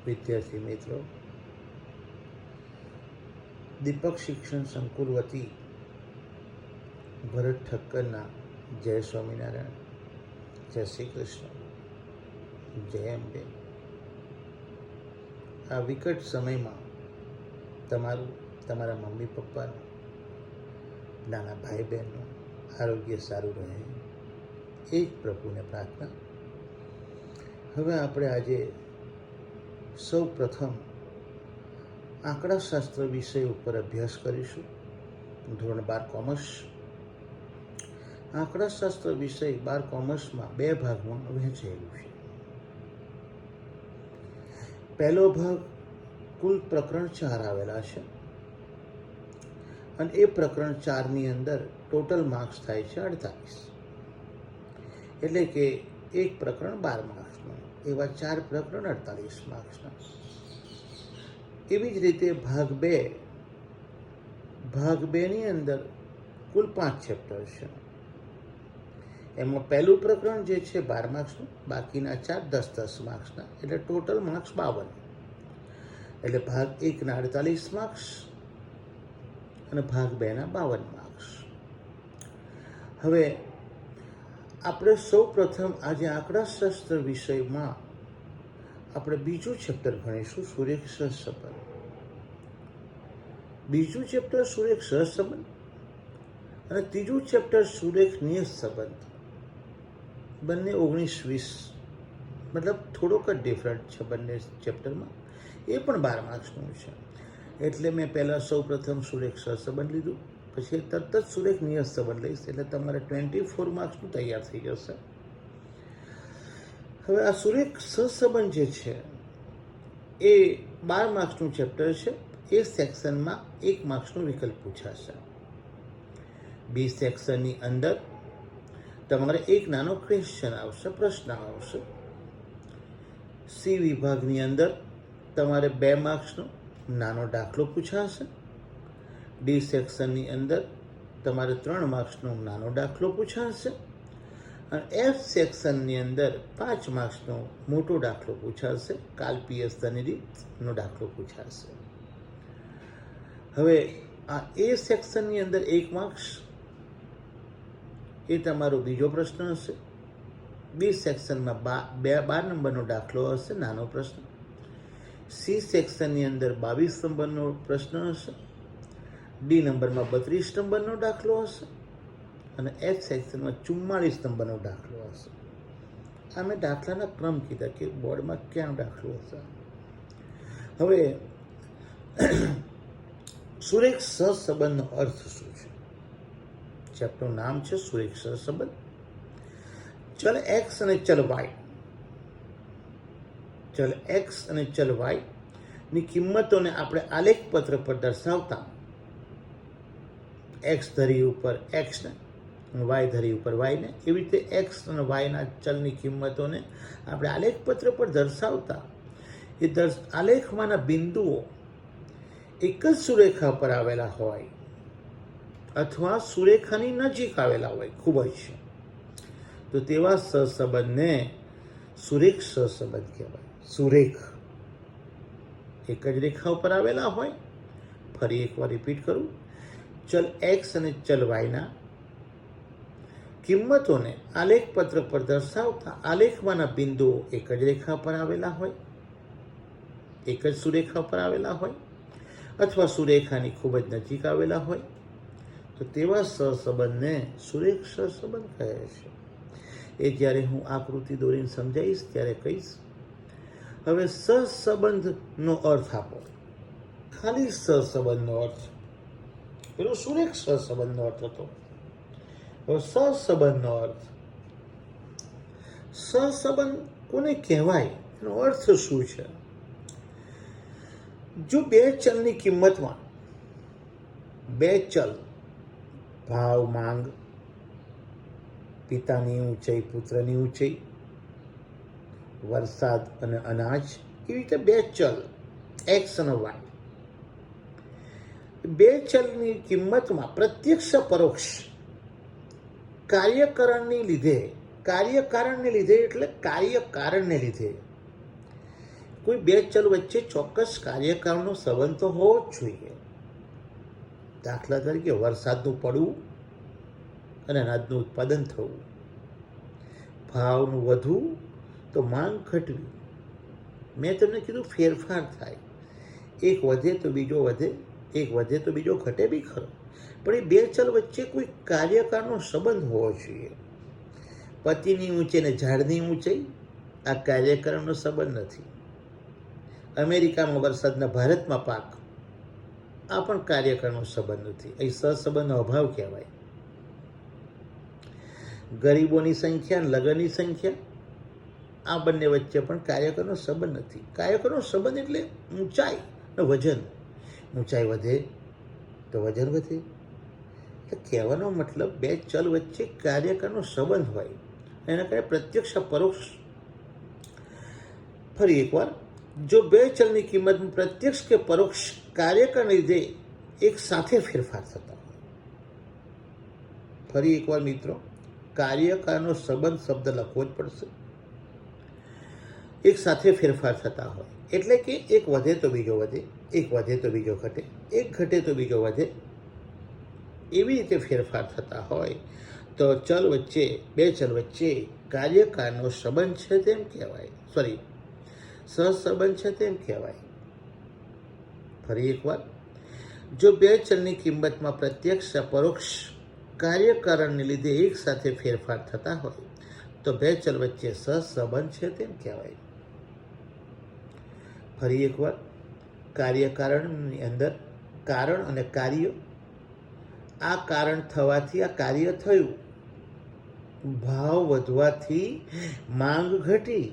વિદ્યાર્થી મિત્રો, દીપક શિક્ષણ સંકુલ વતી ભરત ઠક્કરના જય સ્વામિનારાયણ, જય શ્રી કૃષ્ણ, જય અંબે. આ વિકટ સમયમાં તમારા મમ્મી પપ્પાનું, નાના ભાઈ બહેનનું આરોગ્ય સારું રહે એ જ પ્રભુને પ્રાર્થના. હવે આપણે આજે સૌ પ્રથમ આંકડાશાસ્ત્ર વિષય ઉપર અભ્યાસ કરીશું. ધોરણ 12 કોમર્સ. આંકડાશાસ્ત્ર વિષય 12 કોમર્સમાં 2 ભાગમાં વહેંચાયેલું છે. પહેલો ભાગ કુલ પ્રકરણ 4 આવેલા છે અને એ પ્રકરણ 4ની અંદર ટોટલ માર્ક્સ થાય છે 48. એટલે કે એક પ્રકરણ 12 માર્ક્સનું, એવા 4 પ્રકરણ 48 માર્ક્સના. એવી જ રીતે ભાગ 2ની અંદર કુલ 5 ચેપ્ટર છે. એમાં પહેલું પ્રકરણ જે છે 12 માર્ક્સનું, બાકીના 4 10-10 માર્ક્સના, એટલે ટોટલ માર્ક્સ 52. એટલે ભાગ 1ના 48 માર્ક્સ અને ભાગ 2ના 52 માર્ક્સ. હવે આપણે સૌ પ્રથમ આજે આંકડાશાસ્ત્ર વિષયમાં આપણે બીજું ચેપ્ટર ભણીશું, સુરેખ સહસંબંધ. બીજું ચેપ્ટર સુરેખ સહસંબંધ અને ત્રીજું ચેપ્ટર સુરેખ નિયત સંબંધ. બંને 19-20, મતલબ થોડોક જ ડિફરન્ટ છે બંને ચેપ્ટરમાં. એ પણ 12 માર્ક્સનું છે. એટલે મેં પહેલાં સૌ પ્રથમ સુરેખ સહસંબંધ લીધું, પછી તરત જ સુરેખ નિયત સંબંધ લઈશ, એટલે તમારે 24 માર્ક્સનું તૈયાર થઈ જશે. હવે આ સુરેખ સહસંબંધ જે છે એ 12 માર્ક્સનું ચેપ્ટર છે. એ સેક્શનમાં 1 માર્ક્સનો વિકલ્પ પૂછાશે. બી સેક્શનની અંદર તમારે એક નાનો ક્વેશ્ચન આવશે, પ્રશ્ન આવશે. સી વિભાગની અંદર તમારે 2 માર્ક્સનો નાનો દાખલો પૂછાશે. ડી સેક્શનની અંદર તમારે 3 માર્ક્સનો નાનો દાખલો પૂછાશે. અને એફ સેક્શનની અંદર 5 માર્ક્સનો મોટો દાખલો પૂછાશે. કાલ્પનિક રીતનો દાખલો પૂછાશે. હવે આ એ સેક્શનની અંદર 1 માર્ક્સ, એ તમારો બીજો પ્રશ્ન હશે. બી સેક્શનમાં 12 નંબરનો દાખલો હશે, નાનો પ્રશ્ન. સી સેક્શનની અંદર 22 નંબરનો પ્રશ્ન હશે. ડી નંબરમાં 32 નંબરનો દાખલો હશે અને એફ સેક્શનમાં 44 નંબરનો દાખલો હશે. આ મેં દાખલાના ક્રમ કીધા કે બોર્ડમાં ક્યાં દાખલો હશે. હવે સુરેખ સહસંબંધનો અર્થ શું છે? ચેપ્ટરનું નામ છે સુરેખ સહસંબંધ. ચલ એક્સ અને ચલ વાય, ચલ એક્સ અને ચલ વાય ની કિંમતોને આપણે આલેખ પત્ર પર દર્શાવતા, એક્સ ધરી ઉપર એક્સને, વાય ધરી ઉપર વાયને, એવી રીતે એક્સ અને વાયના ચલની કિંમતોને આપણે આલેખ પત્ર પર દર્શાવતા એ આલેખમાંના બિંદુઓ એક જ સુરેખા પર આવેલા હોય અથવા સુરેખાની નજીક આવેલા હોય ખૂબ જ, તો તેવા સહસંબંધને સુરેખ સહસંબંધ કહેવાય. સુરેખ એક જ રેખા ઉપર આવેલા હોય. ફરી એકવાર રિપીટ કરું. ચલ એક્સ અને ચલ વાયના કિંમતોને આલેખ પત્ર પર દર્શાવતા આલેખમાંના બિંદુઓ એક જ રેખા પર આવેલા હોય, એક જ સુરેખા પર આવેલા હોય અથવા સુરેખાની ખૂબ જ નજીક આવેલા હોય, તો તેવા સહસંબંધને સુરેખ સહસંબંધ કહે છે. એ જ્યારે હું આકૃતિ દોરીને સમજાવીશ ત્યારે કહીશ. હવે સહસંબંધનો અર્થ આપો. ખાલી સહસંબંધનો અર્થ, પેલો સુરેખ સહસંબંધનો અર્થ હતો. હવે સહસંબંધનો અર્થ, સહસંબંધ કોને કહેવાય, એનો અર્થ શું છે? જો 2 ચલની કિંમતમાં, 2 ચલ, ભાવ માંગ, પિતાની ઊંચાઈ પુત્રની ઊંચાઈ, વરસાદ અને અનાજ, એવી રીતે 2 ચલ એક્સ અને વાય, 2 ચલની કિંમતમાં પ્રત્યક્ષ પરોક્ષ કાર્યકારણને લીધે એટલે કાર્યકારણને લીધે કોઈ બે ચલ વચ્ચે ચોક્કસ કાર્યકાળનો સંબંધ તો હોવો જ જોઈએ. દાખલા તરીકે વરસાદનું પડવું અને અનાજનું ઉત્પાદન થવું, ભાવનું વધવું તો માંગ ઘટવી. મેં તમને કીધું ફેરફાર થાય, એક વધે તો બીજો વધે, એક વધે તો બીજો ઘટે બી ખરો, પણ એ બે ચલ વચ્ચે કોઈ કાર્યકાળનો સંબંધ હોવો જોઈએ. પતિની ઊંચાઈ અને ઝાડની ઊંચાઈ આ કાર્યકાળનો સંબંધ નથી. અમેરિકામાં વરસાદના ભારતમાં પાક આ પણ કાર્યકાળનો સંબંધ નથી. અહીં સહસંબંધનો અભાવ કહેવાય. ગરીબોની સંખ્યા અને લગ્નની સંખ્યા આ બંને વચ્ચે પણ કાર્યકરનો સંબંધ નથી. કાર્યકરનો સંબંધ એટલે ઊંચાઈ અને વજન. ઊંચાઈ વધે તો વજન વધે. એટલે કહેવાનો મતલબ બે ચલ વચ્ચે કાર્યકરનો સંબંધ હોય, એના કારણે પ્રત્યક્ષ પરોક્ષ. ફરી એકવાર, જો બે ચલની કિંમતમાં પ્રત્યક્ષ કે પરોક્ષ કાર્યકરને લીધે એક સાથે ફેરફાર થતા હોય. ફરી એકવાર મિત્રો, કાર્યકાળનો સંબંધ શબ્દ લખવો જ પડશે. એક સાથે ફેરફાર થતા હોય એટલે કે એક વધે તો બીજો વધે, એક વધે તો બીજો ઘટે, એક ઘટે તો બીજો વધે, એવી રીતે ફેરફાર થતા હોય તો ચલ વચ્ચે, બે ચલ વચ્ચે કાર્યકાળનો સંબંધ છે તેમ કહેવાય. સહસંબંધ છે તેમ કહેવાય. ફરી એકવાર, જો બે ચલની કિંમતમાં પ્રત્યક્ષ પરોક્ષ કાર્યકારણને લીધે એક સાથે ફેરફાર થતા હોય તો બે ચલ વચ્ચે સહસંબંધ છે તેમ કહેવાય. ફરી એકવાર, કાર્યકારણની અંદર કારણ અને કાર્ય. આ કારણ થવાથી આ કાર્ય થયું, ભાવ વધવાથી માંગ ઘટી,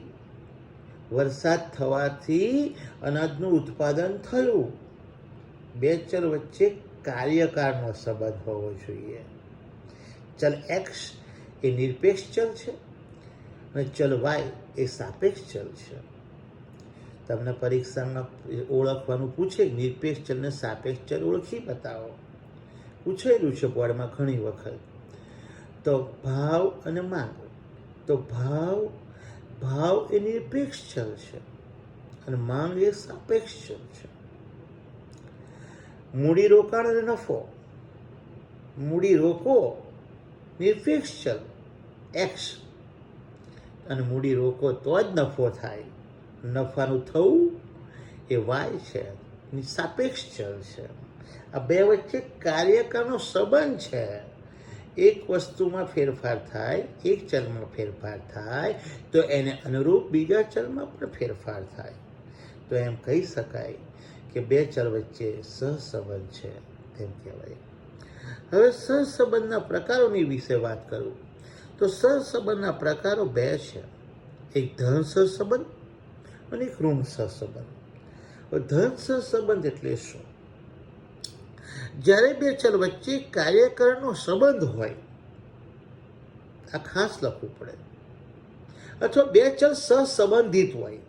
વરસાદ થવાથી અનાજનું ઉત્પાદન થયું. બે ચલ વચ્ચે કાર્યકાળનો સંબંધ હોવો જોઈએ. ચલ એક્સ એ નિરપેક્ષ ચલ છે અને ચલ વાય એ સાપેક્ષ ચલ છે. તમને પરીક્ષામાં ઓળખવાનું પૂછે, નિરપેક્ષ ચલ ને સાપેક્ષ ચલ ઓળખી બતાવો. પૂછેલું છે બોર્ડમાં ઘણી વખત. તો ભાવ અને માંગ. તો ભાવ એ નિરપેક્ષ ચલ છે અને માંગ એ સાપેક્ષ ચલ છે. મૂડી રોકાણ અને નફો. મૂડી રોકો નિરપેક્ષ ચલ એક્સ, અને મૂડી રોકો તો જ નફો થાય. નફાનું થવું એ વાય છે, સાપેક્ષ ચલ છે. આ બે વચ્ચે કાર્યકાળનો સંબંધ છે. એક વસ્તુમાં ફેરફાર થાય, એક ચલમાં ફેરફાર થાય તો એને અનુરૂપ બીજા ચલમાં પણ ફેરફાર થાય. તો એમ કહી શકાય કે બે ચલ વચ્ચે સહસંબંધ છે તેમ કહેવાય. હવે સહસંબંધના પ્રકારોની વિશે વાત કરું તો સહસંબંધના પ્રકારો બે છે. એક ધન સહસંબંધ અને એક ઋણ સહસંબંધ. ધન સહસંબંધ એટલે શું? જ્યારે બે ચલ વચ્ચે કાર્યકાળનો સંબંધ હોય, આ ખાસ લખવું પડે, અથવા બે ચલ સહસંબંધિત હોય.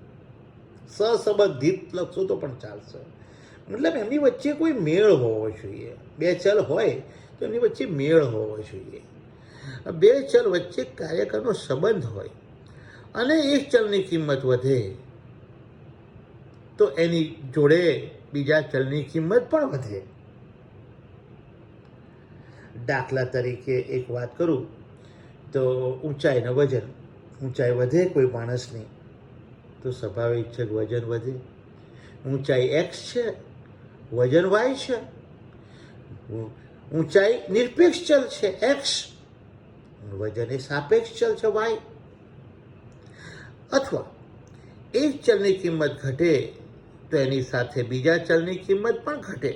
સહસંબંધિત લખશો તો પણ ચાલશે. મતલબ એમની વચ્ચે કોઈ મેળ હોવો જોઈએ. બે ચલ હોય તો એમની વચ્ચે મેળ હોવો જોઈએ. બે ચલ વચ્ચે કાર્યકાળનો સંબંધ હોય અને એક ચલની કિંમત વધે તો એની જોડે બીજા ચલની કિંમત પણ વધે. દાખલા તરીકે એક વાત કરું તો ઊંચાઈ અને વજન. ઊંચાઈ વધે કોઈ માણસની તો સ્વાભાવિક છે કે વજન વધે. ઊંચાઈ એક્સ છે, વજન વાય છે. ઊંચાઈ નિરપેક્ષ ચલ છે એક્સ, વજન એ સાપેક્ષ ચલ છે વાય. અથવા એક ચલની કિંમત ઘટે તો એની સાથે બીજા ચલની કિંમત પણ ઘટે.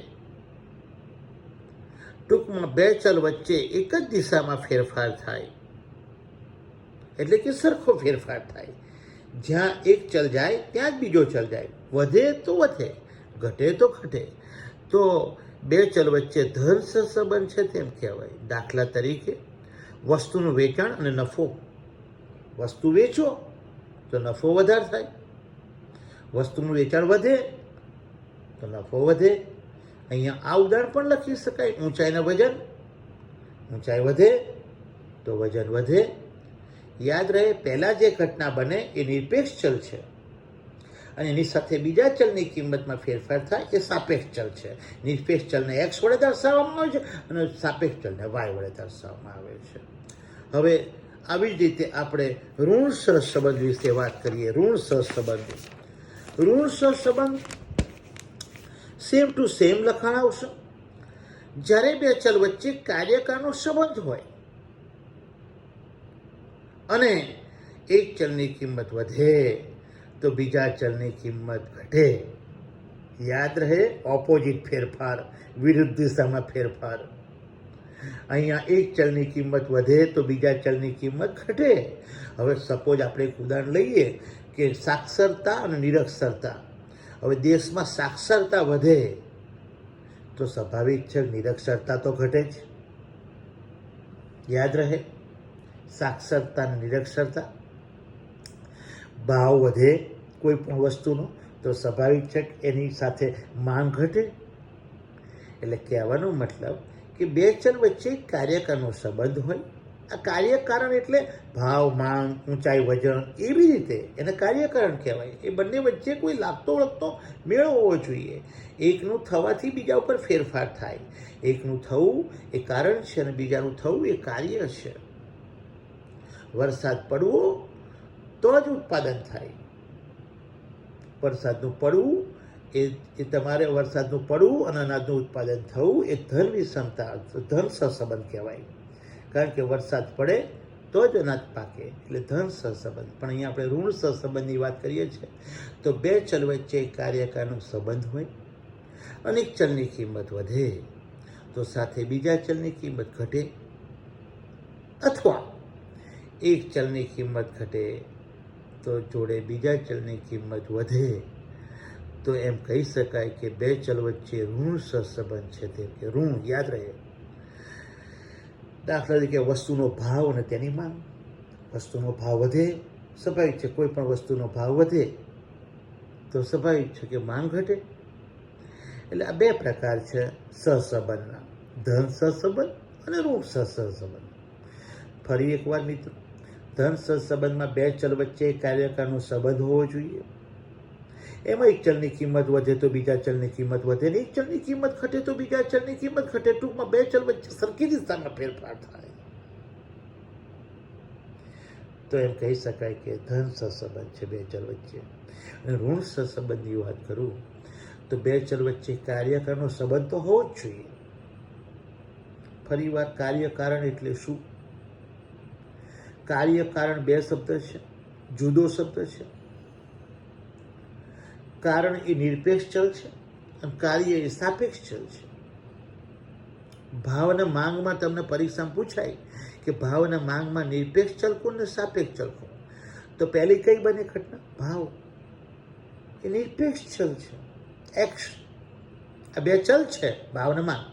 ટૂંકમાં બે ચલ વચ્ચે એક જ દિશામાં ફેરફાર થાય એટલે કે સરખો ફેરફાર થાય. જ્યાં એક ચલ જાય ત્યાં જ બીજો ચલ જાય. વધે તો વધે, ઘટે તો ઘટે. તો બે ચલ વચ્ચે ધન સહસંબંધ છે તેમ કહેવાય. દાખલા તરીકે વસ્તુનું વેચાણ અને નફો. વસ્તુ વેચો તો નફો વધારે થાય, વસ્તુનું વેચાણ વધે તો નફો વધે. અહીંયા આ ઉદાહરણ પણ લખી શકાય. ઊંચાઈના વજન. ઊંચાઈ વધે તો વજન વધે. યાદ રહે, પહેલા જે ઘટના બને એ નિરપેક્ષ ચલ છે અને એની સાથે બીજા ચલની કિંમતમાં ફેરફાર થાય એ સાપેક્ષ ચલ છે. નિરપેક્ષ ચલને x વડે દર્શાવવામાં આવે છે અને સાપેક્ષ ચલને y વડે દર્શાવવામાં આવે છે. હવે આવી જ રીતે આપણે ઋણ સહસંબંધ વિશે વાત કરીએ. ઋણ સહસંબંધ સેમ ટુ સેમ લખાણ આવશે. જ્યારે બે ચલ વચ્ચે કાર્યકારનો સંબંધ હોય અને એક ચલની કિંમત વધે તો બીજા ચલની કિંમત ઘટે. યાદ રહે, ઓપોઝિટ ફેરફાર, વિરુદ્ધ દિશામાં ફેરફાર. અહીંયા એક ચલની કિંમત વધે તો બીજા ચલની કિંમત ઘટે. હવે સપોઝ આપણે એક ઉદાહરણ લઈએ કે સાક્ષરતા અને નિરક્ષરતા. હવે દેશમાં સાક્ષરતા વધે તો સ્વાભાવિક છે નિરક્ષરતા તો ઘટે જ. યાદ રહે, સાક્ષરતા અને નિરક્ષરતા. ભાવ વધે કોઈ પણ વસ્તુનો તો સ્વાભાવિક છે કે એની સાથે માંગ ઘટે. એટલે કહેવાનો મતલબ કે બે ચલ વચ્ચે કાર્યકારનો સંબંધ હોય. આ કાર્યકારણ એટલે ભાવ, માંગ, ઊંચાઈ, વજન, એવી રીતે એને કાર્યકારણ કહેવાય. એ બંને વચ્ચે કોઈ લાગતો વળગતો મેળ હોવો જોઈએ. એકનું થવાથી બીજા ઉપર ફેરફાર થાય. એકનું થવું એ કારણ છે અને બીજાનું થવું એ કાર્ય છે. વરસાદ પડવો તો જ ઉત્પાદન થાય. વરસાદનું પડવું એ તમારે વરસાદનું પડવું અને અનાજનું ઉત્પાદન થવું એ ધન વિષમતા, ધન સહસંબંધ કહેવાય. કારણ કે વરસાદ પડે તો જ અનાજ પાકે, એટલે ધન સહસંબંધ. પણ અહીંયા આપણે ઋણ સહસંબંધની વાત કરીએ છીએ. તો બે ચલ વચ્ચે કાર્યકારનો સંબંધ હોય અને એક ચલની કિંમત વધે તો સાથે બીજા ચલની કિંમત ઘટે, અથવા એક ચલની કિંમત ઘટે તો જોડે બીજા ચલની કિંમત વધે. તો એમ કહી શકાય કે બે ચલ વચ્ચે ઋણ સહસંબંધ છે. તે કે ઋણ, યાદ રહે. દાખલા તરીકે વસ્તુનો ભાવ અને તેની માંગ. વસ્તુનો ભાવ વધે, સ્વાભાવિક છે કોઈ પણ વસ્તુનો ભાવ વધે તો સ્વાભાવિક છે કે માંગ ઘટે. એટલે આ બે પ્રકાર છે સહસંબંધના, ધન સહસંબંધ અને ઋણ સહસંબંધ. ફરી એકવાર મિત્રો, ધન સહસંબંધમાં બે ચલ વચ્ચે કાર્યકારનો સંબંધ હોવો જોઈએ. એમાં એક ચલની કિંમત વધે તો બીજા ચલની કિંમત વધે, ને એક ચલની કિંમત ઘટે તો બીજા ચલની કિંમત ઘટે. ટૂંકમાં બે ચલ વચ્ચે સરખી દિશામાં ફેરફાર થાય. તો એમ કહી શકાય કે ધન સહસંબંધ છે બે ચલ વચ્ચે. અને ઋણ સહસંબંધની વાત કરું તો બે ચલ વચ્ચે કાર્યકારનો સંબંધ તો હોવો જ જોઈએ. ફરી વાર, કાર્યકારણ એટલે શું? કાર્યકારણ બે શબ્દ છે, જુદો શબ્દ છે. કારણ એ નિરપેક્ષ ચલ છે અને કાર્ય એ સાપેક્ષ ચલ છે. ભાવ અને માંગમાં તમને પરીક્ષામાં પૂછાય કે ભાવ અને માંગમાં નિરપેક્ષ ચલ કોણ ને સાપેક્ષ ચલ કોણ? તો પહેલી કઈ બને ઘટના? ભાવ એ નિરપેક્ષ ચલ છે. એક્સ, આ બે ચલ છે ભાવ અને માંગ.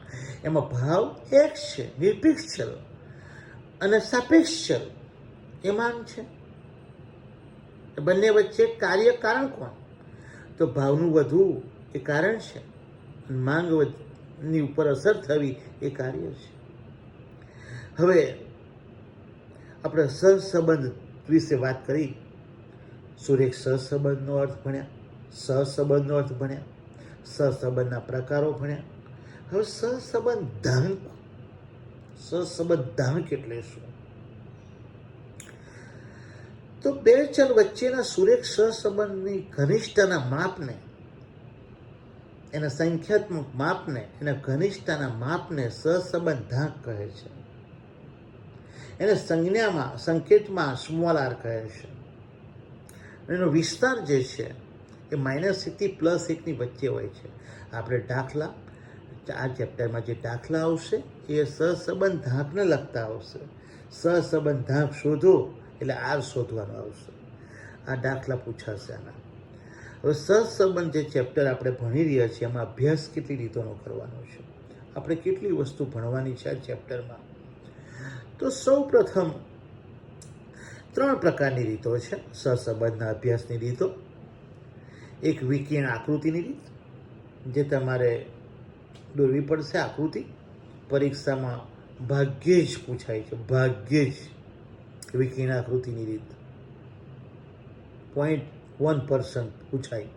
એમાં ભાવ એક્સ છે, નિરપેક્ષ ચલ, અને સાપેક્ષ ચલ એ માંગ છે. બંને વચ્ચે કાર્ય કારણ કોણ? તો ભાવનું વધવું એ કારણ છે, માંગની ઉપર અસર થવી એ કાર્ય છે. હવે આપણે સહસંબંધ વિશે વાત કરી. સુરેખ સહસંબંધનો અર્થ ભણ્યા, સહસંબંધનો અર્થ ભણ્યા, સહસંબંધના પ્રકારો ભણ્યા. હવે સહસંબંધાંક. સહસંબંધાંક એટલે શું? તો બે ચલ વચ્ચેના સુરેખ સહસંબંધની ઘનિષ્ઠતાના માપને, એના સંખ્યાત્મક માપને, એના ઘનિષ્ઠતાના માપને સહસંબંધાંક કહે છે. એને સંજ્ઞામાં, સંકેતમાં સ્મોલ આર કહે છે. એનો વિસ્તાર જે છે એ -1 થી +1 વચ્ચે હોય છે. આપણે દાખલા, આ ચેપ્ટરમાં જે દાખલા આવશે એ સહસંબંધાંકને લગતા આવશે. સહસંબંધાંક શોધો એટલે આર શોધવાનો આવશે. આ દાખલા પૂછાશે આના. હવે સહસંબંધ જે ચેપ્ટર આપણે ભણી રહ્યા છીએ એમાં અભ્યાસ કેટલી રીતોનો કરવાનો છે, આપણે કેટલી વસ્તુ ભણવાની છે આ ચેપ્ટરમાં. તો સૌ પ્રથમ 3 પ્રકારની રીતો છે સહસંબંધના અભ્યાસની રીતો. એક વિકર્ણ આકૃતિની રીત, જે તમારે દોરવી પડશે. આકૃતિ પરીક્ષામાં ભાગ્યે જ પૂછાય છે, ભાગ્યે જ. વિકર્ણ આકૃતિની રીત, પોઈન્ટ 1% પૂછાય.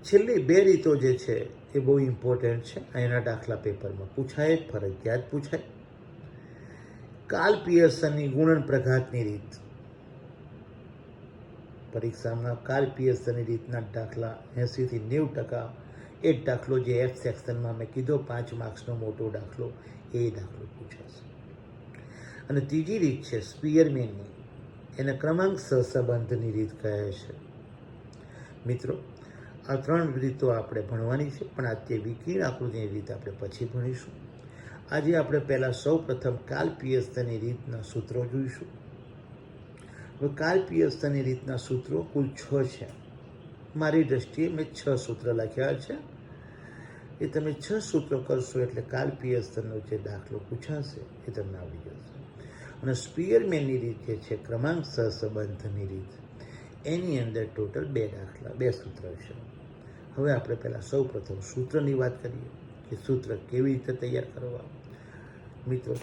છેલ્લી 2 રીતો જે છે એ બહુ ઇમ્પોર્ટન્ટ છે. એના દાખલા પેપરમાં પૂછાય, ફરજિયાત પૂછાય. કાર્લ પિયર્સનની ગુણન પ્રઘાતની રીત. પરીક્ષામાં કાર્લ પિયર્સનની રીતના દાખલા 80 થી 90%. એ જ દાખલો જે એફ સેક્શનમાં મેં કીધો 5 માર્ક્સનો મોટો દાખલો, એ દાખલો પૂછાશે. અને ત્રીજી રીત છે સ્પિયરમેનની. એને ક્રમાંક સહસંબંધની રીત કહે છે. મિત્રો, આ 3 રીતો આપણે ભણવાની છે, પણ આ તે વિકર્ણ આકૃતિની રીત આપણે પછી ભણીશું. આજે આપણે પહેલાં સૌપ્રથમ કાર્લ પિયર્સનની રીતના સૂત્રો જોઈશું. હવે કાર્લ પિયર્સનની રીતના સૂત્રો કુલ 6 છે. મારી દ્રષ્ટિએ મેં 6 સૂત્ર લખ્યા છે. એ તમે 6 સૂત્રો કરશો એટલે કાર્લ પિયર્સનનો જે દાખલો પૂછાશે એ તમને આવડી જશે. અને સ્પિયરમેનની રીત જે છે ક્રમાંક સહસંબંધની રીત, એની અંદર ટોટલ 2 દાખલા, 2 સૂત્ર છે. હવે આપણે પહેલાં સૌપ્રથમ સૂત્રની વાત કરીએ કે સૂત્ર કેવી રીતે તૈયાર કરવા. મિત્રો,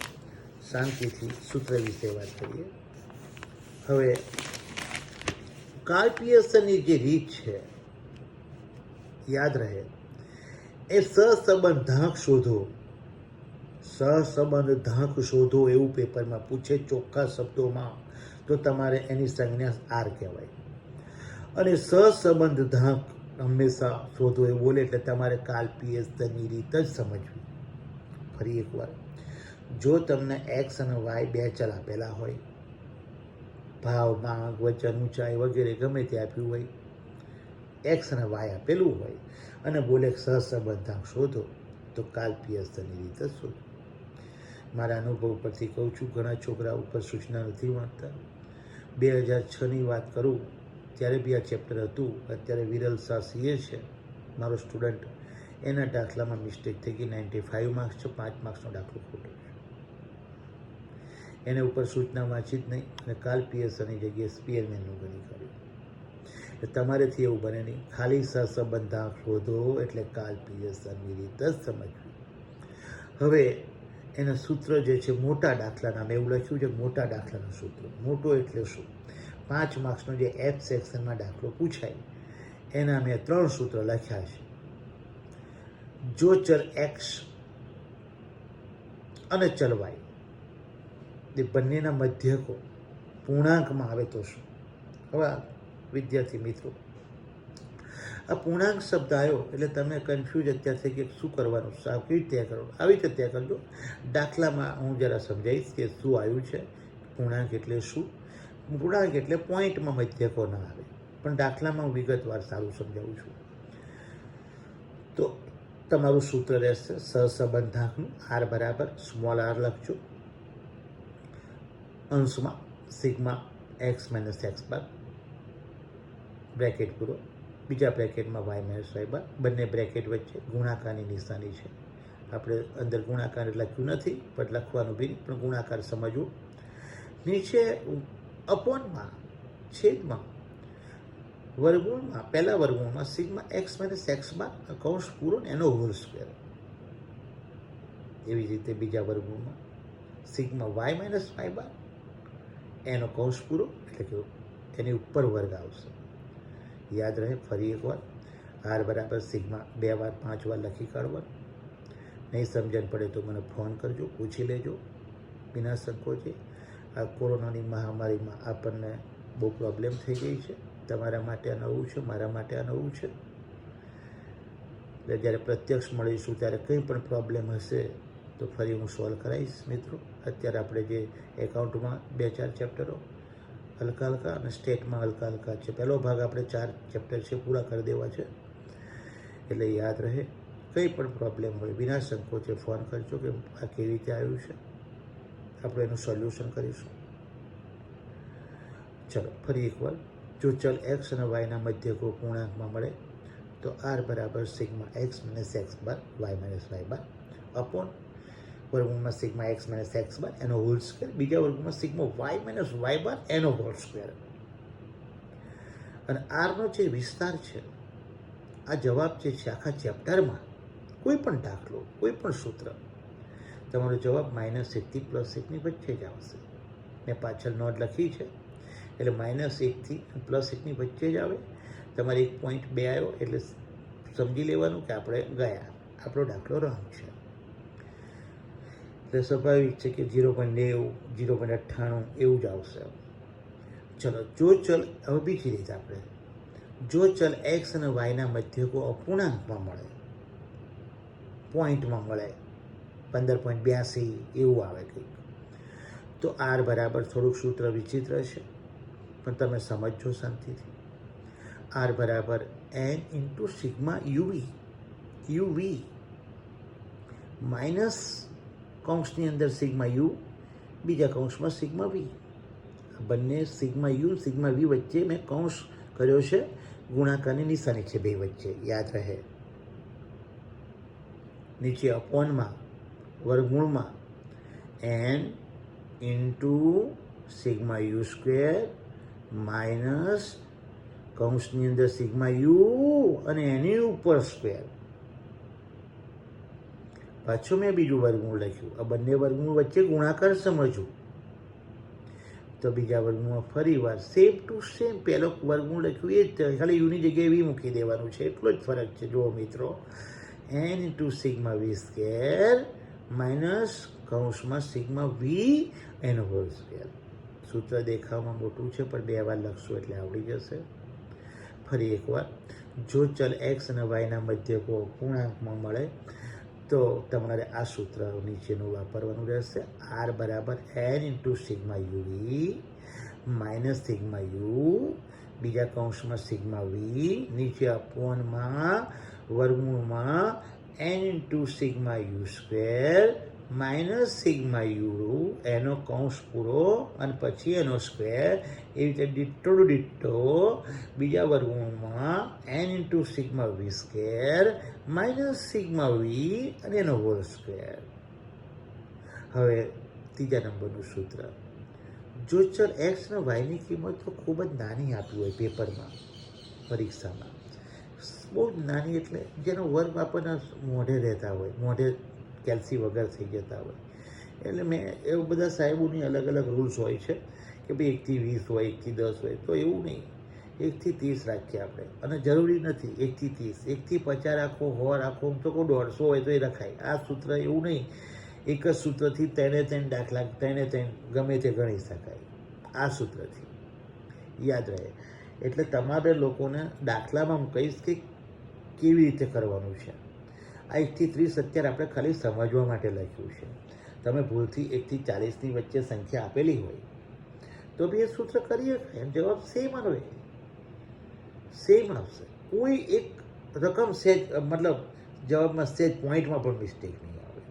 શાંતિથી સૂત્ર વિશે વાત કરીએ. હવે કાર્લ પિયર્સનની જે રીત છે, યાદ રહે, એ સહસંબંધાંક શોધો. સહસંબંધાંક શોધો એવું પેપરમાં પૂછે ચોખ્ખા શબ્દોમાં, તો તમારે એની સંજ્ઞા આર કહેવાય. અને સહસંબંધાંક હંમેશા શોધો એવું બોલે એટલે તમારે કાર્લ પિયર્સનની રીત જ સમજવી. ફરી એકવાર, જો તમને એક્સ અને વાય 2 ચલ આપેલા હોય, ભાવ, માંગ, વચન, ઊંચાઈ વગેરે ગમે તે આપ્યું હોય, એક્સ અને વાય આપેલું હોય અને બોલે સહસંબંધાંક શોધો, તો કાર્લ પિયર્સનની રીત જ શોધો. મારા અનુભવ પરથી કહું છું, ઘણા છોકરા ઉપર સૂચના નથી વાંચતા. 2006ની વાત કરું ત્યારે બી આ ચેપ્ટર હતું. અત્યારે વિરલ શાહ સીએ છે, મારો સ્ટુડન્ટ. એના દાખલામાં મિસ્ટેક થઈ ગઈ. 95 માર્ક્સ છે, 5 માર્ક્સનો દાખલો ખોટો છે. એને ઉપર સૂચના વાંચી જ નહીં અને કાર્લ પિયર્સનની જગ્યાએ સ્પિયરમેનનું ગણી કર્યું. એટલે તમારેથી એવું બને નહીં. ખાલી સહસંબંધાંક શોધો એટલે કાર્લ પિયર્સનની રીત જ સમજવી. હવે એના સૂત્ર જે છે મોટા દાખલાના, મેં એવું લખ્યું છે મોટા દાખલાના સૂત્રો. મોટો એટલે શું? 5 માર્ક્સનો જે એફ સેક્શનમાં દાખલો પૂછાય એના મેં 3 સૂત્ર લખ્યા છે. જો ચલ એક્સ અને ચલ વાય એ બંનેના મધ્યકો પૂર્ણાંકમાં આવે તો શું? હવે વિદ્યાર્થી મિત્રો, આ પૂર્ણાંક શબ્દ આવ્યો એટલે તમે કન્ફ્યુઝ અત્યારથી કે શું કરવાનું, કેવી રીતે કરવાનું. આવી રીતે ત્યાં કરજો. દાખલામાં હું જરા સમજાવીશ કે શું આવ્યું છે. પૂર્ણાંક એટલે શું? પૂર્ણાંક એટલે પોઈન્ટમાં મધ્યકો ના આવે, પણ દાખલામાં હું વિગતવાર સારું સમજાવું છું. તો તમારું સૂત્ર રહેશે સહસંબંધાંકનું. આર બરાબર સ્મોલ આર લખજો, અંશમાં સિગ્મા એક્સ માઇનસ એક્સ બાર, બ્રેકેટ પૂરો. બીજા બ્રેકેટમાં વાય માઇનસ વાય બાર. બંને બ્રેકેટ વચ્ચે ગુણાકારની નિશાની છે. આપણે અંદર ગુણાકાર લખ્યું નથી, પણ લખવાનું બી, પણ ગુણાકાર સમજવું. નીચે અપોનમાં, છેદમાં, વર્ગમૂળમાં, પહેલા વર્ગમૂળમાં સિગ્મા એક્સ માઇનસ એક્સ બાર કૌંસ પૂરો એનો હોલ સ્ક્વેર. એવી જ રીતે બીજા વર્ગમૂળમાં સિગ્મા વાય માઇનસ વાય બાર એનો કૌંસ પૂરો, એટલે કે એની ઉપર વર્ગ આવશે. યાદ રહે. ફરી એકવાર, આર બરાબર સિગ્મા 2 વાર 5 વાર લખી કાઢવા. નહીં સમજણ પડે તો મને ફોન કરજો, પૂછી લેજો વિના સંકોચે. આ કોરોનાની મહામારીમાં આપણને બહુ પ્રોબ્લેમ થઈ ગઈ છે. તમારા માટે આ નવું છે, મારા માટે આ નવું છે. એટલે જ્યારે પ્રત્યક્ષ મળીશું ત્યારે કંઈ પણ પ્રોબ્લેમ હશે તો ફરી હું સોલ્વ કરાવીશ. મિત્રો, અત્યારે આપણે જે એકાઉન્ટમાં 2-4 ચેપ્ટરો હલકા હલકા અને સ્ટેટમાં હલકા હલકા છે. પહેલો ભાગ આપણે 4 ચેપ્ટર છે પૂરા કરી દેવા છે. એટલે યાદ રહે, કંઈ પણ પ્રોબ્લેમ હોય વિના સંકોચે ફોન કરજો કે આ કેવી રીતે આવ્યું છે, આપણે એનું સોલ્યુશન કરીશું. ચલો ફરી એકવાર, જો ચલ એક્સ અને વાયના મધ્યકો પૂર્ણાંકમાં મળે તો આર બરાબર sigma X minus X bar Y minus Y bar upon વર્ગમૂળમાં સિગ્મા એક્સ માઇનસ એક્સ બાર એનો હોલ સ્ક્વેર, બીજા વર્ગમાં સિગ્મા વાય માઇનસ વાય બાર એનો હોલ સ્ક્વેર. અને આરનો જે વિસ્તાર છે, આ જવાબ જે છે આખા ચેપ્ટરમાં કોઈ પણ દાખલો, કોઈ પણ સૂત્ર, તમારો જવાબ -1 થી +1ની વચ્ચે જ આવશે. મેં પાછળ નોટ લખી છે. એટલે -1થી +1ની વચ્ચે જ આવે. તમારે 1.2 આવ્યો એટલે સમજી લેવાનું કે આપણે ગયા, આપણો દાખલો રોંગ છે. એટલે સ્વાભાવિક છે કે 0.90, 0.98 એવું જ આવશે. ચલો, જો ચલ હવે બીજી રીતે આપણે, જો ચલ એક્સ અને વાયના મધ્યકો અપૂર્ણાંકમાં મળે, પોઈન્ટમાં મળે, 15.82 એવું આવે કંઈક, તો આર બરાબર, થોડુંક સૂત્ર વિચિત્ર છે પણ તમે સમજજો શાંતિથી. આર બરાબર n into sigma UV minus કૌંસની અંદર સિગ્મા યુ, બીજા કૌંસમાં સિગ્મા વી. બંને સિગ્મા યુ સિગ્મા વી વચ્ચે મેં કૌંસ કર્યો છે, ગુણાકારની નિશાની છે બે વચ્ચે, યાદ રહે. નીચે અપોનમાં વર્ગમૂળમાં n into sigma u square minus કૌંસની અંદર સિગ્મા યુ અને એની ઉપર સ્ક્વેર. પાછું મેં બીજું વર્ગમૂળ લખ્યું, આ બંને વર્ગમૂળ વચ્ચે ગુણાકાર સમજવું. તો બીજા વર્ગમૂળમાં ફરી વાર સેમ ટુ સેમ પહેલો વર્ગમૂળ લખ્યું એ જ, ખાલી યુની જગ્યાએ વી મૂકી દેવાનું છે, એટલો જ ફરક છે. જુઓ મિત્રો, n ઇન્ટુ સિગ્મા વી સ્ક્વેર માઇનસ કૌંસમાં સિગ્મા વી એનો હોલ સ્ક્વેર. સૂત્ર દેખાવમાં મોટું છે પણ 2 વાર લખશું એટલે આવડી જશે. ફરી એકવાર, જો ચલ એક્સ અને વાયના મધ્યકો પૂર્ણાંકમાં મળે તો તમારે આ સૂત્ર નીચેનું વાપરવાનું રહેશે. આર બરાબર n into sigma UV minus sigma you, બીજા કૌંસમાં સિગ્મા વી, નીચે અપોનમાં વર્ગમૂળમાં n into sigma u square minus sigma you એનો કૌંસ પૂરો અને પછી એનો સ્ક્વેર. એવી રીતે ડિટ્ટો બીજા વર્ગમૂળમાં n ઇન્ટુ સિગ્મા વી સ્ક્વેર માઇનસ સિગ્મા વી અને એનો હોલ સ્ક્વેર. હવે ત્રીજા નંબરનું સૂત્ર, જો ચલ એક્સ અને વાયની કિંમતો ખૂબ જ નાની આપી હોય પેપરમાં, પરીક્ષામાં બહુ જ નાની, એટલે જેનો વર્ગ આપણને મોઢે રહેતા હોય, મોઢે કેલ્સી વગર થઈ જતા હોય, એટલે મેં એવું બધા સાહેબોની અલગ અલગ રૂલ્સ હોય છે કે ભાઈ 1 થી 20 હોય, 1 થી 10 હોય, તો એવું નહીં, 1 થી 30 રાખીએ આપણે. અને જરૂરી નથી 1 થી 30, 1 થી 50 રાખો, 100 રાખો, તો કોઈ 150 હોય તો એ રખાય. આ સૂત્ર એવું નહીં, એક જ સૂત્રથી 3 દાખલા 3 ગમે તે ગણી શકાય આ સૂત્રથી, યાદ રહે. એટલે તમારે લોકોને દાખલામાં હું કહીશ કે કેવી રીતે કરવાનું છે. આ 1 થી 30 અત્યારે આપણે ખાલી સમજવા માટે લખ્યું છે. તમે ભૂલથી 1 થી 40ની વચ્ચે સંખ્યા આપેલી હોય તો બી એ સૂત્ર કરી શકાય, જવાબ સેમ આવે, સેમ આવશે. કોઈ એક રકમ સેજ મતલબ જવાબમાં સેજ પોઈન્ટમાં પણ મિસ્ટેક નહીં આવે.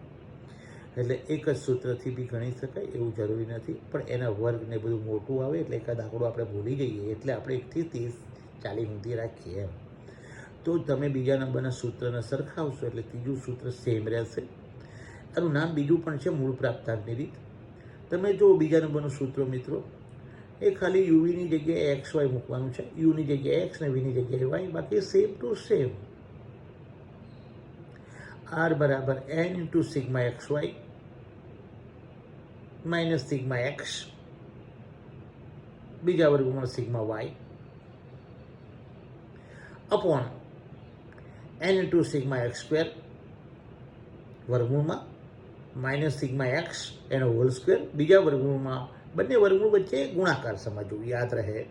એટલે એક જ સૂત્રથી બી ગણી શકાય એવું જરૂરી નથી, પણ એના વર્ગ ને બધું મોટું આવે એટલે એકાદ આંકડો આપણે ભૂલી જઈએ, એટલે આપણે 1 થી 30 40 સુધી રાખીએ એમ. તો તમે બીજા નંબરના સૂત્રને સરખાવશો એટલે ત્રીજું સૂત્ર સેમ રહેશે. આનું નામ બીજું પણ છે, મૂળ પ્રાપ્તાંકની રીત. તમે જો બીજા નંબરનું સૂત્ર મિત્રો, એ ખાલી યુવીની જગ્યાએ એક્સ વાય મૂકવાનું છે, યુની જગ્યાએ એક્સ ને વીની જગ્યાએ વાય, બાકી સેમ ટુ સેમ. આર બરાબર n into sigma X Y minus sigma X, બીજા વર્ગમાં sigma Y upon n into sigma X square વર્ગમૂળમાં માઇનસ સિગ્મા એક્સ એનો હોલ સ્ક્વેર, બીજા વર્ગમૂળમાં, બંને વર્ગમૂળ વચ્ચે ગુણાકાર સમજવું, યાદ રહે.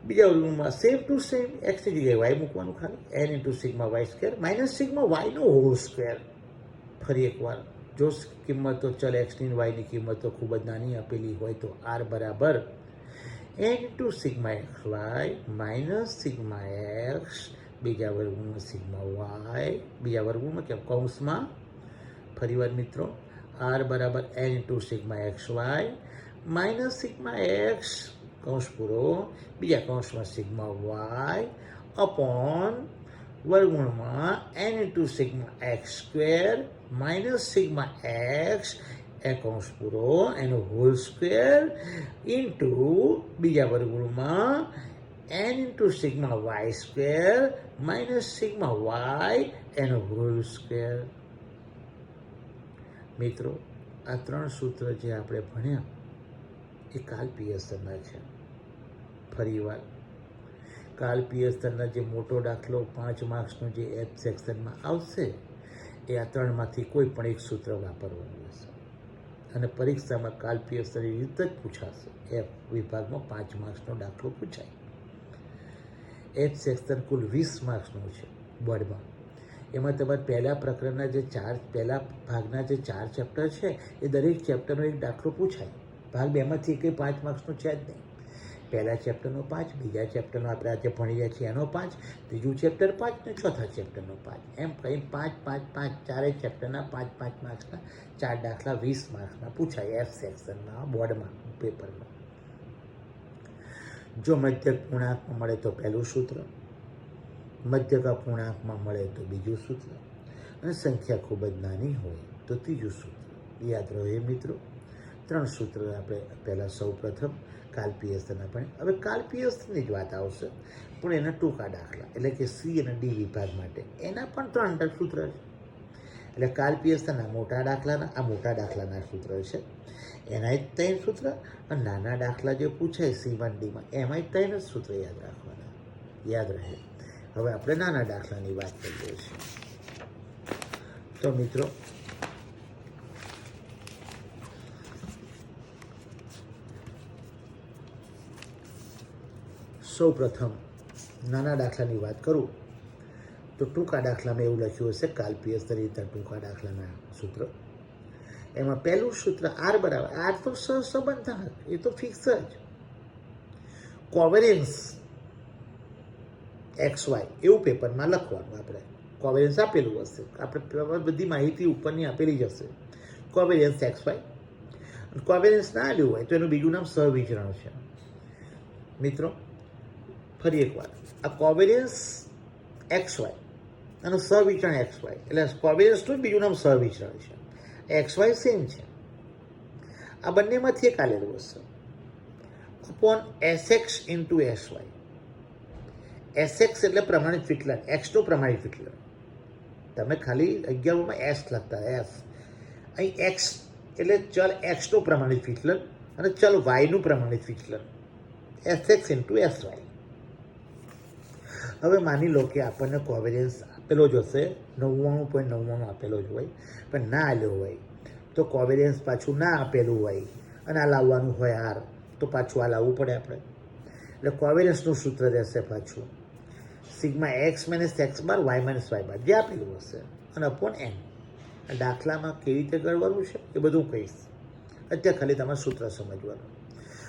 બીજા વર્ગમૂળમાં સેમ ટુ સેમ, એક્સની જગ્યાએ વાય મૂકવાનું ખાલી, n into sigma Y square minus sigma વાયનો હોલ સ્ક્વેર. ફરી એકવાર, જો કિંમતો ચલ એક્સની વાયની કિંમતો ખૂબ જ નાની આપેલી હોય તો આર બરાબર n into sigma X Y minus sigma X, બીજા વર્ગમૂળમાં સિગ્મા વાય, બીજા વર્ગમૂળમાં કેમ કૌંસમાં, ફરીવાર મિત્રો, આર બરાબર n into sigma X Y minus sigma X કૌંસ પૂરો, બીજા કૌંસમાં સિગ્મા વાય અપોન વર્ગમૂળમાં n into sigma X square minus sigma X એ કૌંસ પૂરો એનો હોલ સ્ક્વેર ઇન્ટુ બીજા વર્ગમૂળમાં n into sigma Y square minus sigma Y એનો હોલ સ્ક્વેર. મિત્રો, આ 3 સૂત્ર જે આપણે ભણ્યા એ કાલ પિયર્સનના છે. ફરીવાર કાલ પિયર્સનના જે મોટો દાખલો 5 માર્ક્સનો જે એફ સેક્શનમાં આવશે એ આ ત્રણમાંથી કોઈ પણ એક સૂત્ર વાપરવાનું રહેશે અને પરીક્ષામાં કાલ પિયર્સનની રીત જ પૂછાશે. એફ વિભાગમાં 5 માર્ક્સનો દાખલો પૂછાય. એફ સેક્શન કુલ 20 માર્ક્સનું છે બોર્ડમાં. એમાં તમારે પહેલા પ્રકરણના જે પહેલા ભાગના જે 4 ચેપ્ટર છે એ દરેક ચેપ્ટરનો એક દાખલો પૂછાય. ભાગ 2માંથી કંઈ 5 માર્ક્સનો છે જ નહીં. પહેલા ચેપ્ટરનો 5, બીજા ચેપ્ટરનો આપણે આજે ભણી રહ્યા છીએ એનો 5, ત્રીજું ચેપ્ટર 5 ને ચોથા ચેપ્ટરનો 5, એમ કંઈ 5, 5, 5 ચારેય ચેપ્ટરના 5, 5 માર્ક્સના 4 દાખલા 20 માર્ક્સના પૂછાય એફ સેક્શનમાં બોર્ડમાં પેપરમાં. જો મધ્યક પૂર્ણાંકમાં મળે તો પહેલું સૂત્ર, મધ્યક અપૂર્ણાંકમાં મળે તો બીજું સૂત્ર અને સંખ્યા ખૂબ જ નાની હોય તો ત્રીજું સૂત્ર. યાદ રહે મિત્રો, 3 સૂત્ર આપણે પહેલાં સૌ પ્રથમ કાલ પિયર્સનના પણ. હવે કાલ પિયર્સનની જ વાત આવશે પણ એના ટૂંકા દાખલા એટલે કે સી અને ડી વિભાગ માટે એના પણ 3 સૂત્ર છે. એટલે કાલ પિયર્સનના મોટા દાખલાના આ મોટા દાખલાના સૂત્ર છે એના જ 3 સૂત્ર અને નાના દાખલા જે પૂછાય C1Dમાં એમાં જ 3 જ સૂત્ર યાદ રાખવાના. યાદ રહે. હવે આપણે નાના દાખલાની વાત કરીએ છીએ. તો મિત્રો સૌ પ્રથમ નાના દાખલાની વાત કરું તો ટૂંકા દાખલામાં એવું લખ્યું હશે કાલ પિયર્સનની રીતે ટૂંકા દાખલાના સૂત્ર. એમાં પહેલું સૂત્ર આર બરાબર, આર તો સહસંબંધાંક, એ તો ફિક્સ જ. કોવેરિયન્સ XY એવું પેપરમાં લખવાનું. આપણે કોવેરિયન્સ આપેલું હશે, આપણે બધી માહિતી ઉપરની આપેલી જ હશે. Covariance XY. કોવેરિયન્સ ના આવ્યું હોય તો એનું બીજું નામ સહવિચરણ છે. મિત્રો ફરી એકવાર, આ કોવેરિયન્સ XY અને સહવિચરણ XY એટલે કોવેરિયન્સનું બીજું નામ સહવિચરણ છે. XY સેમ છે. આ બંનેમાંથી એક આલેલું હશે upon SX into SY. SX એટલે પ્રમાણિત વિકલન, X નું પ્રમાણિત વિકલન. તમે ખાલી 11માં S લખતા S. અહીં X એટલે ચલ X નું પ્રમાણિત વિકલન અને ચલ Y નું પ્રમાણિત વિકલન. SX into SY. હવે માની લો કે આપણને કોવેરિયન્સ આપેલો જ હશે 99.99 આપેલો જ હોય પણ ના આલ્યો હોય તો કોવેરિયન્સ પાછું ના આપેલું હોય અને આ લાવવાનું હોય આર તો પાછું આ લાવવું પડે આપણે. એટલે કોવેરિયન્સનું સૂત્ર રહેશે પાછું sigma X minus X bar Y minus Y બાર જે આપેલું હશે અને અપોન એન. દાખલામાં કેવી રીતે કરવાનું છે એ બધું કહીશ. અત્યારે ખાલી તમારે સૂત્ર સમજવાનું.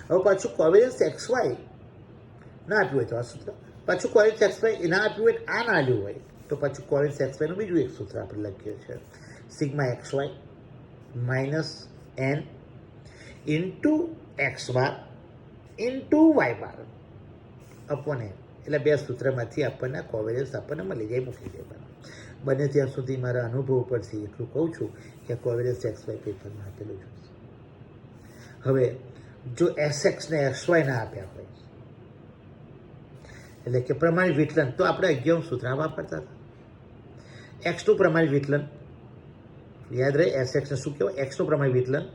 હવે પાછું કોવેરિયન્સ એક્સ વાય ના આપ્યું હોય તો આ સૂત્ર, પાછું કોવેરિયન્સ એક્સ વાય ના આપ્યું હોય આ ના આલ્યું હોય તો પાછું કોવેરિયન્સ એક્સ વાયનું બીજું એક સૂત્ર આપણે લખીએ છીએ sigma X Y minus N into X bar into Y bar upon N. એટલે 2 સૂત્રમાંથી આપણને કોવેરિયન્સ આપણને મળી જાય, મૂકી દેવાનું. બને ત્યાં સુધી મારા અનુભવ પરથી એટલું કહું છું કે કોવેરિયન્સ એક્સ વાય પેપરમાં આપેલું જ હશે. હવે જો SX ને XY ના આપ્યા હોય એટલે કે પ્રમાણિત વિકલન તો આપણે 11 સૂત્ર વાપરતા હતા. X નું પ્રમાણિત વિકલન યાદ રહે, SX ને શું કહેવાય? X નું પ્રમાણિત વિકલન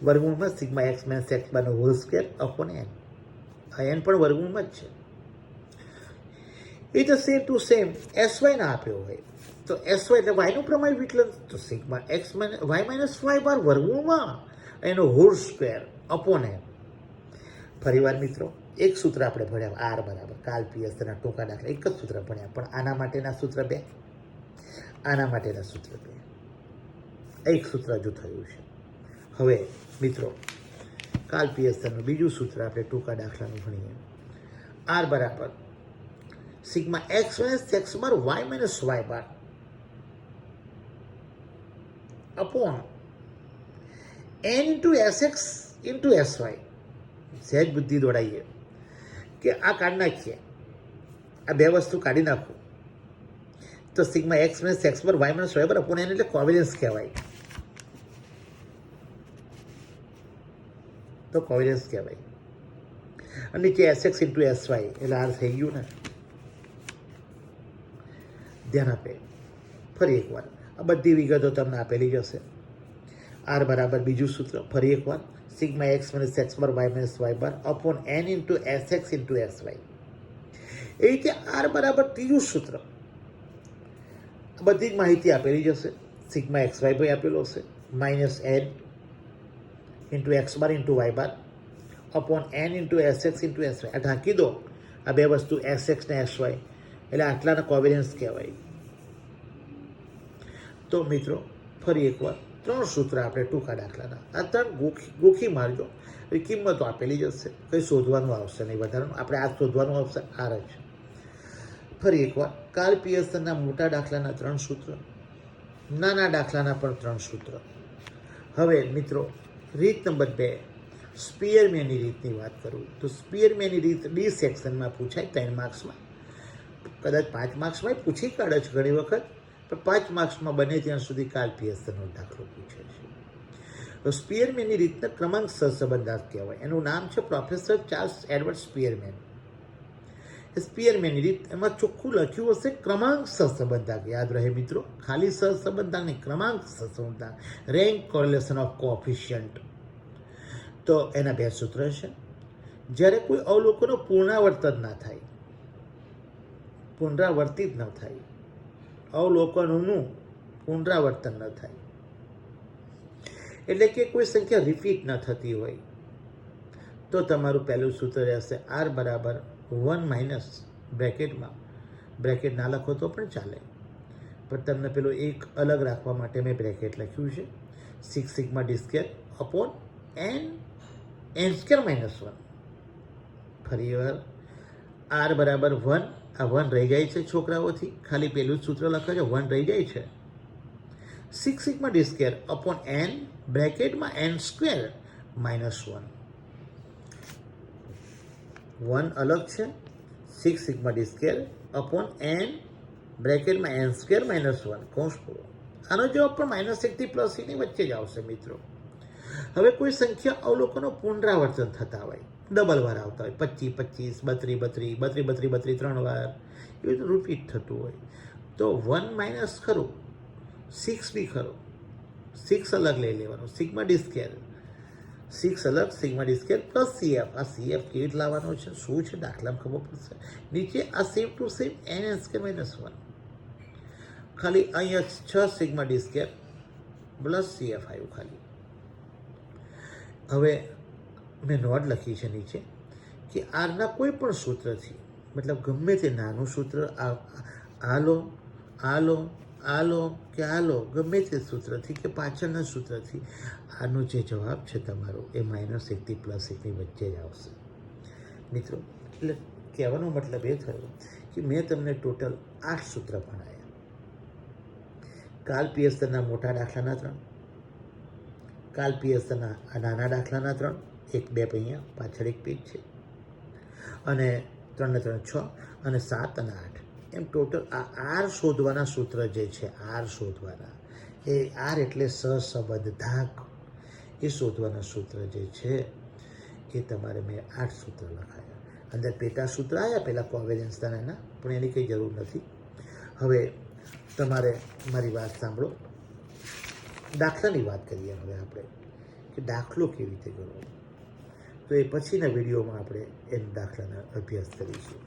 વર્ગમૂળમાં સિગ્મા એક્સ માઇનસ એક્સ બારનો હોલ સ્ક્વેર અપોન એન. આ એન પણ વર્ગમૂળમાં જ છે. એ તો સેમ ટુ સેમ SY ના આપ્યો હોય તો SY એટલે વાયનું પ્રમાણિત વિકલન તો sigma X Y minus Y bar વર્ગમૂળમાં એનો હોલ સ્ક્વેર અપોન એન. ફરીવાર મિત્રો એક સૂત્ર આપણે ભણ્યા આર બરાબર કાલ પિયર્સનના ટૂંકા દાખલા એક જ સૂત્ર ભણ્યા પણ આના માટેના સૂત્ર 2, આના માટેના સૂત્ર 2, એક સૂત્ર હજુ થયું છે. હવે મિત્રો કાલ પિયર્સનનું બીજું સૂત્ર આપણે ટૂંકા દાખલાનું ભણીએ. આર બરાબર sigma X minus X bar Y minus Y bar upon N into SX into SY. સહેજ બુદ્ધિ દોડાઈએ કે આ કાઢી નાખીએ, આ 2 વસ્તુ કાઢી નાખો તો sigma X minus X bar Y minus Y bar upon N એટલે કોવેરિયન્સ કહેવાય. તો કોવેરિયન્સ કહેવાય અને નીચે SX ઇન્ટુ SY એટલે આર થઈ ગયું ને. ધ્યાન આપે ફરી એકવાર, આ બધી વિગતો તમને આપેલી જ હશે. આર બરાબર બીજું સૂત્ર ફરી એકવાર sigma X minus X bar Y minus Y bar upon N into S X into S Y. એ રીતે આર બરાબર ત્રીજું સૂત્ર, બધી જ માહિતી આપેલી જશે. સિગ્મા એક્સ વાય ભાઈ આપેલો હશે minus N into X bar into Y bar upon N into S X into S Y. આ ઢાંકી દો આ બે વસ્તુ એસ એક્સ ને એસ વાય, એટલે આટલાના કોવેરિયન્સ કહેવાય. તો મિત્રો ફરી એકવાર 3 સૂત્ર આપણે ટૂંકા દાખલાના, આ 3 ગોખી મારજો, કિંમતો આપેલી જ હશે, કંઈ શોધવાનું આવશે નહીં વધારાનું, આપણે આ શોધવાનું આવશે આર જ. ફરી એકવાર કાર્લ પિયર્સનના મોટા દાખલાના 3 સૂત્ર, નાના દાખલાના પણ 3 સૂત્ર. હવે મિત્રો રીત નંબર 2, સ્પિયરમેનની રીતની વાત કરું તો સ્પિયરમેનની રીત ડી સેક્શનમાં પૂછાય 3 માર્ક્સમાં, કદાચ 5 માર્ક્સમાં પૂછી કાઢે છે ઘણી વખત, પણ 5 માર્ક્સમાં બને ત્યાં સુધી કાર્લ પિયર્સનનો દાખલો પૂછે છે. તો સ્પિયરમેનની રીતને ક્રમાંક સહસંબંધાંક કહેવાય. એનું નામ છે પ્રોફેસર ચાર્લ્સ એડવર્ડ સ્પિયરમેન. સ્પિયરમેનની રીત, એમાં ચોખ્ખું લખ્યું હશે ક્રમાંક સહસંબંધાંક. યાદ રહે મિત્રો, ખાલી સહસંબંધાંક નહીં, ક્રમાંક સહસંબંધાંક, રેન્ક કોરિલેશન ઓફ કોએફિશિયન્ટ. તો એના 2 સૂત્ર છે. જ્યારે કોઈ અવલોકનો પુનરાવર્તન ના થાય, પુનરાવર્તિત ન થાય, અવલોકનોનું પુનરાવર્તન ન થાય, એટલે કે કોઈ સંખ્યા રિપીટ ન થતી હોય, તો તમારું પહેલું સૂત્ર રહેશે આર બરાબર 1 માઇનસ બ્રેકેટમાં, બ્રેકેટ ના લખો તો પણ ચાલે, પણ તમને પેલો એક અલગ રાખવા માટે મેં બ્રેકેટ લખ્યું છે, 6 sigma D square upon N square minus 1. ફરી વાર આર બરાબર 1, આ 1 રહી જાય છે છોકરાઓથી, ખાલી પેલું જ સૂત્ર લખો છો, 1 રહી જાય છે. 6 sigma D square upon N બ્રેકેટમાં એન સ્ક્વેર માઇનસ 1. 1 અલગ છે, 6 sigma D square upon N બ્રેકેટમાં એન સ્ક્વેર માઇનસ 1 કૌંસ પૂરો. આનો જવાબ પણ -1 થી +1 ની વચ્ચે જ આવશે મિત્રો. હવે કોઈ સંખ્યા અવલોકનો પુનરાવર્તન થતા હોય, ડબલ વાર આવતા હોય, 25 25 32 32 32 3 વાર, એ બધું રિપીટ થતું હોય, તો 1 માઇનસ ખરું, 6 બી ખરો, 6 અલગ લઈ લેવાનું, સિગ્મા ડી સ્ક્વેર 6 અલગ, sigma D square plus CF. આ સીએફ કેવી રીતે લાવવાનો છે, શું છે, દાખલામાં ખબર પડશે. નીચે આ same to same N square minus 1, ખાલી અહીંયા 6 sigma D square plus CF આવ્યું ખાલી. હવે મેં નોટ લખી છે નીચે કે આરના કોઈ પણ સૂત્રથી, મતલબ ગમે તે નાનું સૂત્ર, આલો કે આલો, ગમે તે સૂત્રથી કે પાછળના સૂત્રથી આનો જે જવાબ છે તમારો એ -1 થી +1 ની વચ્ચે જ આવશે મિત્રો. એટલે કહેવાનો મતલબ એ થયો કે મેં તમને ટોટલ 8 સૂત્ર ભણાવ્યા. કાર્લ પિયર્સનના મોટા દાખલાના 3, કાર્લ પિયર્સનના નાના દાખલાના 3, 1 2 અહીંયા પાછળ એક પેજ છે, અને 3 ને 3 6, અને 7 અને 8, એમ ટોટલ આ આર શોધવાના સૂત્ર જે છે, આર શોધવાના, એ આર એટલે સહસંબંધાંક, એ શોધવાના સૂત્ર જે છે એ તમારે મેં 8 સૂત્ર લખાયા. અંદર પેટા સૂત્ર આવ્યા પહેલાં કોવેરિયન્સના એના, પણ એની કંઈ જરૂર નથી. હવે તમારે મારી વાત સાંભળો, દાખલાની વાત કરીએ હવે આપણે કે દાખલો કેવી રીતે કરવો. તો એ પછીના વિડીયોમાં આપણે એના દાખલાનો અભ્યાસ કરીશું.